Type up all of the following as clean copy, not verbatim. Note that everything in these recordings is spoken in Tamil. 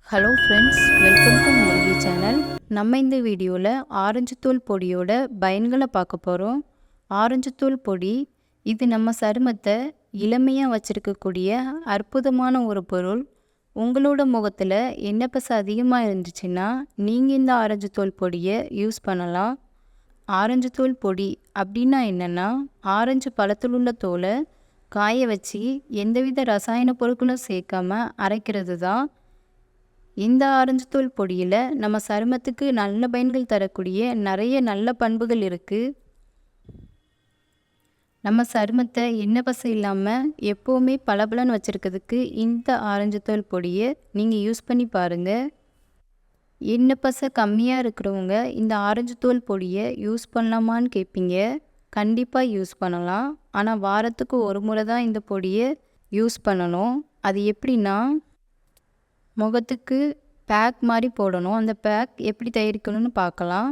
Hello friends, welcome to Murugi channel. நம்ம இந்த வீடியோவில் ஆரஞ்சு தூள் பொடியோட பயன்களை பார்க்க போகிறோம். ஆரஞ்சு தூள் பொடி இது நம்ம சருமத்தை இளமையாக வச்சுருக்கக்கூடிய அற்புதமான ஒரு பொருள். உங்களோட முகத்தில் எண்ணெய் பசை அதிகமாக இருந்துச்சுன்னா நீங்கள் இந்த ஆரஞ்சு தூள் பொடியை யூஸ் பண்ணலாம். ஆரஞ்சு தூள் பொடி அப்படின்னா என்னென்னா, ஆரஞ்சு பழத்தில் உள்ள தோலை காய வச்சு எந்தவித ரசாயன பொருட்களும் சேர்க்காம அரைக்கிறது தான். இந்த ஆரஞ்சு தூள் பொடியில் நம்ம சருமத்துக்கு நல்ல பயன்கள் தரக்கூடிய நிறைய நல்ல பண்புகள் இருக்குது. நம்ம சருமத்தை எண்ணெய் பசை இல்லாமல் எப்போவுமே பளபளன்னு வச்சுருக்கிறதுக்கு இந்த ஆரஞ்சு தூள் பொடியை நீங்கள் யூஸ் பண்ணி பாருங்கள். எண்ணெய் பசை கம்மியாக இருக்கிறவங்க இந்த ஆரஞ்சு தூள் பொடியை யூஸ் பண்ணலாமான்னு கேட்பீங்க. கண்டிப்பாக யூஸ் பண்ணலாம். ஆனால் வாரத்துக்கு ஒரு முறை தான் இந்த பொடியை யூஸ் பண்ணணும். அது எப்படின்னா, முகத்துக்கு பேக் மாதிரி போடணும். அந்த பேக் எப்படி தயாரிக்கணும்னு பார்க்கலாம்.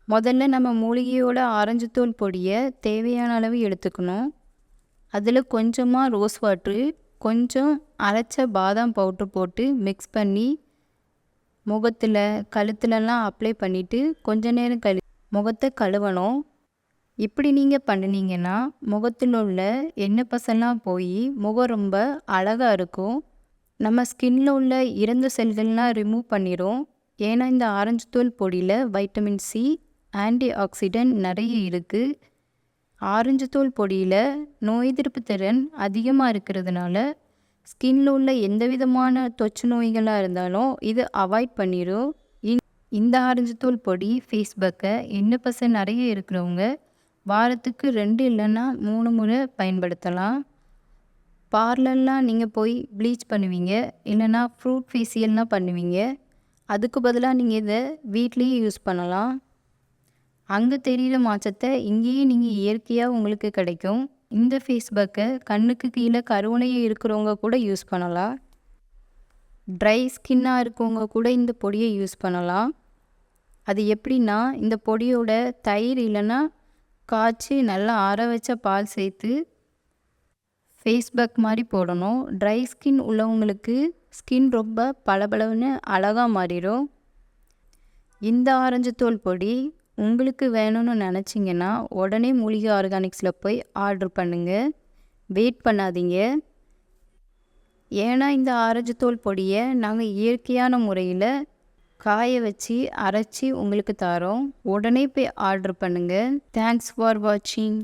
முதல்ல நம்ம மூலிகையோட ஆரஞ்சு தூள் பொடியை தேவையான அளவு எடுத்துக்கணும். அதில் கொஞ்சமாக ரோஸ் வாட்ரு, கொஞ்சம் அரைச்ச பாதாம் பவுட்ரு போட்டு மிக்ஸ் பண்ணி முகத்தில் கழுத்துலலாம் அப்ளை பண்ணிவிட்டு கொஞ்ச நேரம் முகத்தை கழுவணும். இப்படி நீங்கள் பண்ணினீங்கன்னா முகத்தில் உள்ள எண்ணெய் பசெல்லாம் போய் முகம் ரொம்ப அழகாக இருக்கும். நம்ம ஸ்கின்னில் உள்ள இறந்த செல்கள்லாம் ரிமூவ் பண்ணிடும். ஏன்னா இந்த ஆரஞ்சு தூள் பொடியில் வைட்டமின் சி, ஆன்டி ஆக்சிடென்ட் நிறைய இருக்குது. ஆரஞ்சு தூள் பொடியில் நோய் எதிர்ப்பு திறன் அதிகமாக இருக்கிறதுனால ஸ்கின்னில் உள்ள எந்த விதமான தொற்று நோய்களாக இருந்தாலும் இது அவாய்ட் பண்ணிடும். இந்த ஆரஞ்சு தூள் பொடி ஃபேஸ்பேக்கை எண்ணெய் பசை நிறைய இருக்கிறவங்க வாரத்துக்கு 2 இல்லைன்னா 3 முறை பயன்படுத்தலாம். பார்லர்லாம் நீங்கள் போய் ப்ளீச் பண்ணுவீங்க, இல்லைன்னா ஃப்ரூட் ஃபேஷியல்லாம் பண்ணுவீங்க. அதுக்கு பதிலாக நீங்கள் இதை வீட்லேயே யூஸ் பண்ணலாம். அங்கே தெரிகிற மாற்றத்தை இங்கேயே நீங்கள் இயற்கையாக உங்களுக்கு கிடைக்கும். இந்த ஃபேஸ்பேக்கை கண்ணுக்கு கீழே கருவளையம் இருக்கிறவங்க கூட யூஸ் பண்ணலாம். ட்ரை ஸ்கின்னாக இருக்கவங்க கூட இந்த பொடியை யூஸ் பண்ணலாம். அது எப்படின்னா, இந்த பொடியோட தயிர் இல்லைன்னா காய்ச்சி நல்லா ஆற வச்ச பால் சேர்த்து ஃபேஸ்பேக் மாதிரி போடணும். ட்ரை ஸ்கின் உள்ளவங்களுக்கு ஸ்கின் ரொம்ப பளபளன்னு அழகாக மாறிடும். இந்த ஆரஞ்சு தூள் பொடி உங்களுக்கு வேணும்னு நினச்சிங்கன்னா உடனே மூலிகை ஆர்கானிக்ஸில் போய் ஆர்டர் பண்ணுங்கள். வெயிட் பண்ணாதீங்க. ஏன்னா இந்த ஆரஞ்சு தூள் பொடியை நாங்கள் இயற்கையான முறையில் காய வச்சு அரைச்சி உங்களுக்கு தரோம். உடனே போய் ஆர்டர் பண்ணுங்கள். தேங்க்ஸ் ஃபார் வாட்சிங்.